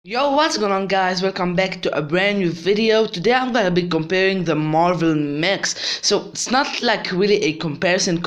Yo, what's going on, guys? Welcome back to a brand new video. Today I'm gonna be comparing the Marvel Mechs. So it's not like really a comparison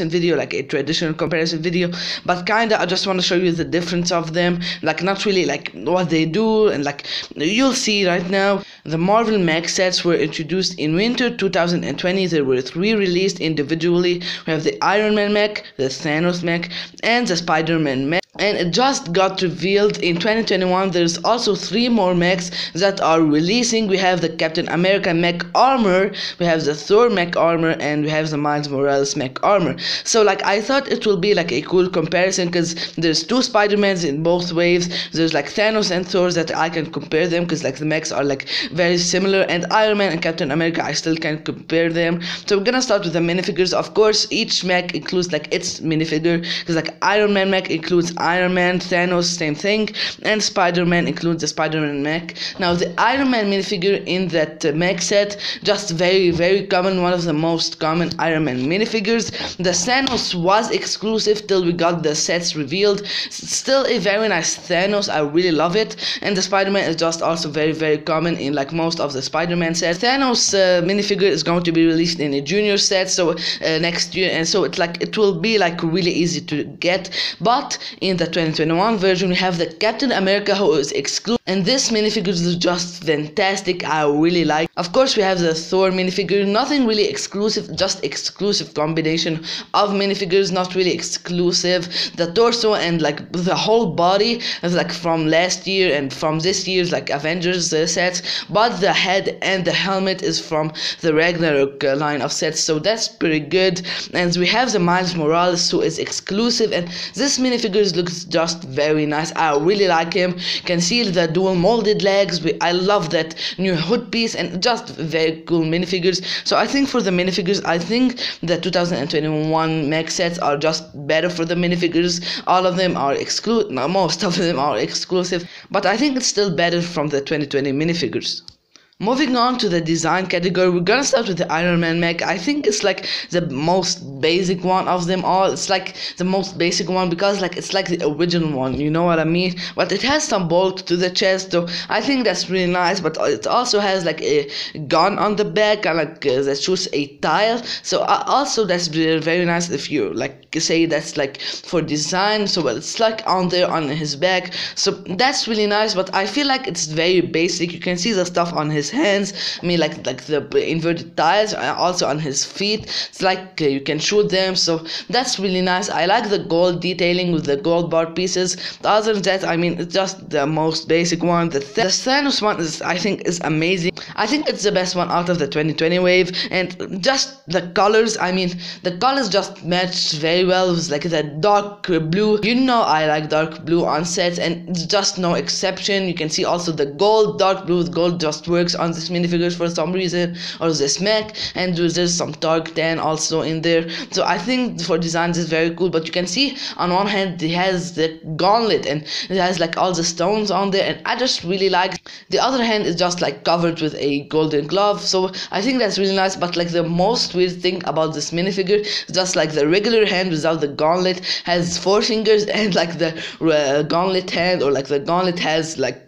video, like a traditional comparison video, but kinda I just want to show you the difference of them, like not really like what they do, and like you'll see right now. The Marvel Mech sets were introduced in winter 2020. There were 3 released individually. We have the Iron Man mech, the Thanos mech, and the Spider-Man mech. And it just got revealed in 2021. There's also 3 more mechs that are releasing. We have the Captain America mech armor, we have the Thor mech armor, and we have the Miles Morales mech armor. So like I thought it will be like a cool comparison because there's 2 Spider-Mans in both waves. There's like Thanos and Thor that I can compare them because like the mechs are like very similar, and Iron Man and Captain America I still can compare them. So we're gonna start with the minifigures. Of course each mech includes like its minifigure, because like Iron Man mech includes Iron Man, Thanos, same thing, and Spider-Man includes the Spider-Man mech. Now the Iron Man minifigure in that mech set, just very common, one of the most common Iron Man minifigures. The Thanos was exclusive till we got the sets revealed. Still a very nice Thanos, I really love it. And the Spider-Man is just also very common in like most of the Spider-Man sets. Thanos minifigure is going to be released in a junior set, so next year, and so it will be like really easy to get. But in the 2021 version we have the Captain America, who is exclusive, and this minifigure is just fantastic, I really like. Of course we have the Thor minifigure, nothing really exclusive, just exclusive combination of minifigures, not really exclusive. The torso and like the whole body is like from last year and from this year's like Avengers sets, but the head and the helmet is from the Ragnarok line of sets, so that's pretty good. And we have the Miles Morales, who is exclusive, and this minifigure looks just very nice, I really like him. You can see the dual molded legs, I love that new hood piece, and just very cool minifigures. So I think for the minifigures, I think the 2021 mech sets are just better for the minifigures. All of them are exclusive, most of them are exclusive, but I think it's still better from the 2020 minifigures. Moving on to the design category, we're gonna start with the Iron Man mech. I think it's like the most basic one of them all. It's like the most basic one because like it's like the original one, you know what I mean? But it has some bulk to the chest, so I think that's really nice. But it also has like a gun on the back, and like that shoots a tile. So also that's very nice if you like say that's like for design. So it's like on there on his back, so that's really nice. But I feel like it's very basic. You can see the stuff on his hands, I mean like the inverted tiles, also on his feet. It's like you can shoot them, so that's really nice. I like the gold detailing with the gold bar pieces. Other than that, I mean, it's just the most basic one. The Thanos one is, I think, is amazing. I think it's the best one out of the 2020 wave, and just the colors, I mean the colors just match very well with like the dark blue. You know I like dark blue on sets, and it's just no exception. You can see also the gold, dark blue with gold just works on this minifigures for some reason, or this mech, and there's some dark tan also in there. So I think for designs is very cool. But you can see on one hand it has the gauntlet, and it has like all the stones on there, and I just really like. The other hand is just like covered with a golden glove, so I think that's really nice. But like the most weird thing about this minifigure is just like the regular hand without the gauntlet has 4 fingers, and like the gauntlet hand, or like the gauntlet has like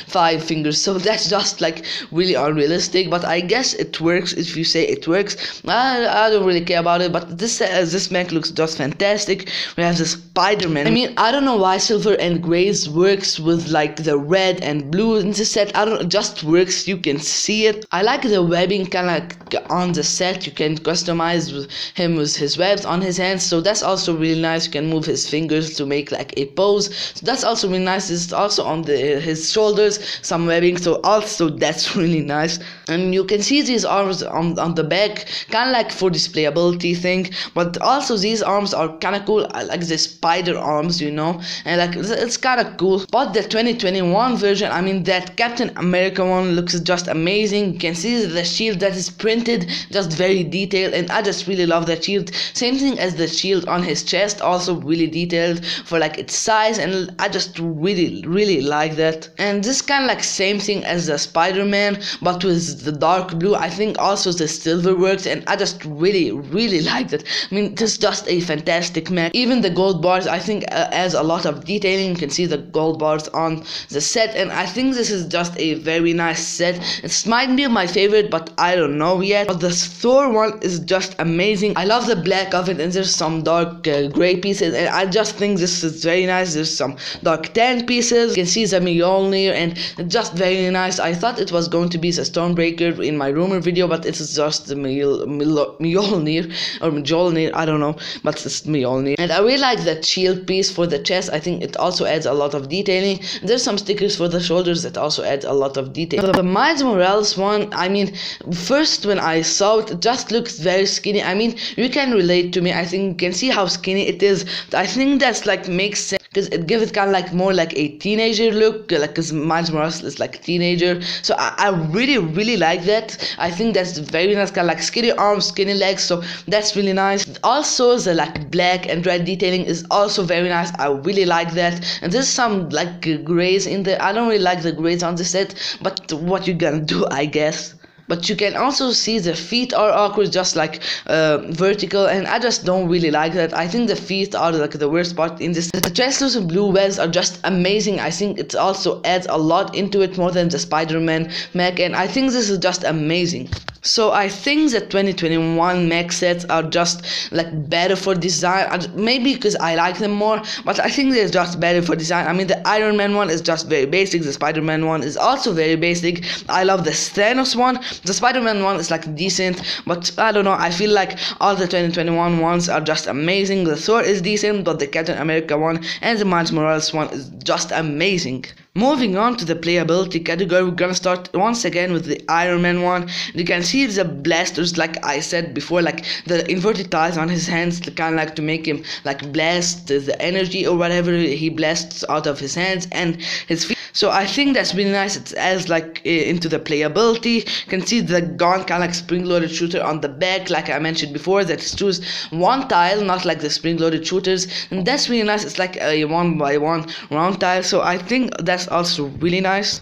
5 fingers, so that's just like really unrealistic. But I guess it works if you say it works. I don't really care about it, but this mech looks just fantastic. We have the Spider-Man. I mean, I don't know why silver and grays works with like the red and blue in the set. I don't, it just works, you can see it. I like the webbing kind of like on the set. You can customize with him with his webs on his hands, so that's also really nice. You can move his fingers to make like a pose, so that's also really nice. It's also on his shoulders some webbing, so also that's really nice. And you can see these arms on the back, kind of like for displayability thing, but also these arms are kind of cool. I like the spider arms, you know, and like it's kind of cool. But the 2021 version, I mean that Captain America one looks just amazing. You can see the shield that is printed, just very detailed, and I just really love that shield. Same thing as the shield on his chest, also really detailed for like its size, and I just really like that. And this kind of like same thing as the Spider-Man, Man, but with the dark blue. I think also the silver works, and I just really liked it. I mean, this is just a fantastic mech. Even the gold bars, I think, adds a lot of detailing. You can see the gold bars on the set, and I think this is just a very nice set. It might be my favorite, but I don't know yet. But the Thor one is just amazing. I love the black of it, and there's some dark gray pieces, and I just think this is very nice. There's some dark tan pieces. You can see the Mjolnir, and it's just very nice. I thought it was going to be the Stormbreaker in my rumor video, but it's just the Mjolnir or Mjolnir, I don't know, but it's Mjolnir. And I really like that shield piece for the chest. I think it also adds a lot of detailing. There's some stickers for the shoulders that also adds a lot of detail. The Miles Morales one, I mean, first when I saw it, it just looks very skinny. I mean, you can relate to me. I think you can see how skinny it is. I think that's like makes sense, because it gives it kind of like more like a teenager look, like, because Miles Morales is like a teenager. So I really like that. I think that's very nice, kind of like skinny arms, skinny legs, so that's really nice. Also the like black and red detailing is also very nice. I really like that. And there's some like grays in there. I don't really like the grays on the set, but what you gonna do, I guess. But you can also see the feet are awkward, just like vertical, and I just don't really like that. I think the feet are like the worst part in this. The translucent blue webs are just amazing. I think it also adds a lot into it, more than the Spider-Man mech, and I think this is just amazing. So I think the 2021 mech sets are just like better for design, maybe because I like them more, but I think they're just better for design. I mean, the Iron Man one is just very basic. The Spider-Man one is also very basic. I love the Thanos one. The Spider-Man one is like decent, but I don't know, I feel like all the 2021 ones are just amazing. The Thor is decent, but the Captain America one and the Miles Morales one is just amazing. Moving on to the playability category, we're gonna start once again with the Iron Man one. You can see the blasters, like I said before, like the inverted tiles on his hands, kind of like to make him like blast the energy or whatever he blasts out of his hands and his feet. So I think that's really nice. It adds like into the playability. You can see the gun, kind of like spring-loaded shooter on the back, like I mentioned before, that is choose one tile, not like the spring-loaded shooters, and that's really nice. It's like a 1x1 round tile, so I think that's also really nice.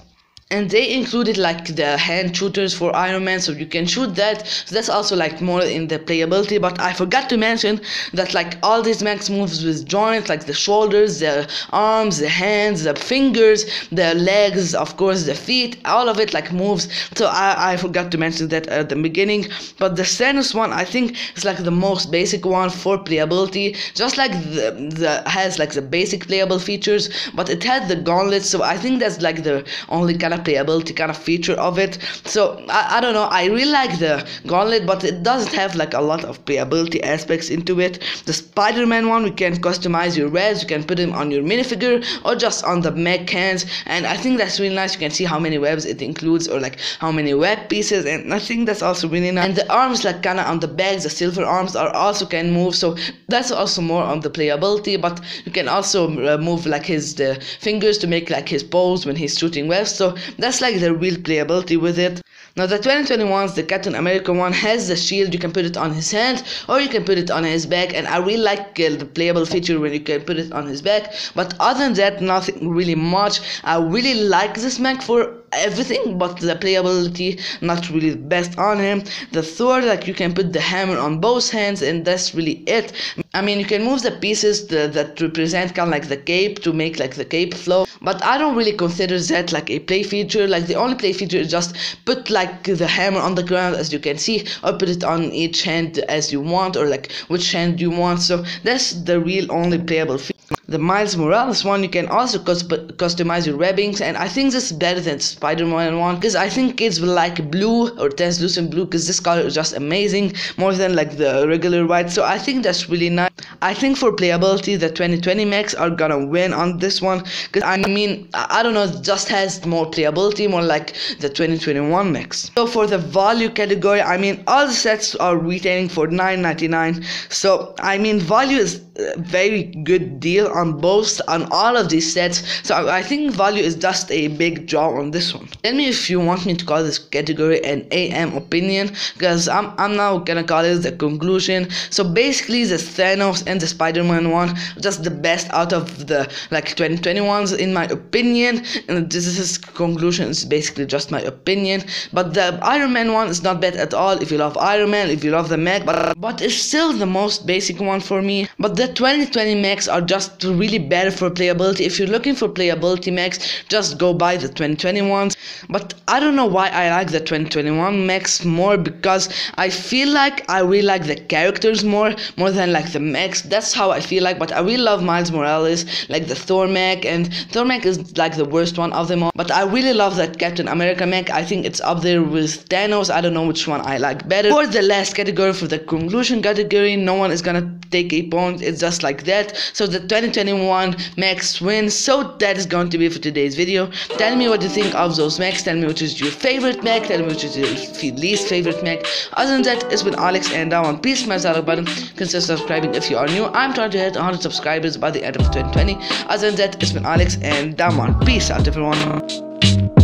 And they included like the hand shooters for Iron Man, so you can shoot that. So that's also like more in the playability. But I forgot to mention that like all these mechs moves with joints, like the shoulders, the arms, the hands, the fingers, the legs, of course the feet, all of it like moves. So I forgot to mention that at the beginning. But the Thanos one, I think, is like the most basic one for playability. Just like the has like the basic playable features, but it had the gauntlet. So I think that's like the only kind of playability kind of feature of it. So I don't know, I really like the gauntlet, but it doesn't have like a lot of playability aspects into it. The Spider-Man one, we can customize your webs. You can put them on your minifigure or just on the mech hands, and I think that's really nice. You can see how many webs it includes, or like how many web pieces, and I think that's also really nice. And the arms, like kind of on the back, the silver arms are also can move, so that's also more on the playability. But you can also move like the fingers to make like his pose when he's shooting webs, so that's like the real playability with it. Now the 2021's, the Captain America one, has the shield. You can put it on his hand or you can put it on his back, and I really like the playable feature when you can put it on his back. But other than that, nothing really much. I really like this mech for everything, but the playability not really the best on him. The Thor, like you can put the hammer on both hands, and that's really it. I mean, you can move the pieces that represent kind of like the cape to make like the cape flow, but I don't really consider that like a play feature. Like the only play feature is just put like the hammer on the ground, as you can see, or put it on each hand as you want, or like which hand you want. So that's the real only playable feature. The Miles Morales one, you can also customize your webbings, and I think this is better than Spider-Man one, because I think kids will like blue or translucent blue, because this color is just amazing, more than like the regular white. So I think that's really nice. I think for playability, the 2020 mechs are gonna win on this one, because I mean, I don't know, it just has more playability, more like the 2021 mechs. So for the value category, I mean, all the sets are retailing for $9.99. So I mean, value is a very good deal on all of these sets. So I think value is just a big draw on this one. Tell me if you want me to call this category an AM opinion, because I'm now gonna call it the conclusion. So basically the Thanos and the Spider-Man one, just the best out of the like 2021s in my opinion, and this is conclusion, is basically just my opinion. But the Iron Man one is not bad at all if you love Iron Man, if you love the mech, but it's still the most basic one for me. But the 2020 mechs are just really better for playability. If you're looking for playability mechs, just go buy the 2020 ones. But I don't know why I like the 2021 mechs more, because I feel like I really like the characters more than like the mechs. That's how I feel like. But I really love Miles Morales, like the Thor mech, and Thor mech is like the worst one of them all. But I really love that Captain America mech. I think it's up there with Thanos. I don't know which one I like better. For the last category, for the conclusion category, no one is gonna take a point. It's just like that. So the 2021 mechs win. So that is going to be for today's video. Tell me what you think of those mechs. Tell me which is your favorite mech. Tell me which is your least favorite mech. Other than that, it's been Alex, and down please smash that like button. Consider subscribing if you are new. I'm trying to hit 100 subscribers by the end of 2020. Other than that, it's been Alex, and down peace out everyone.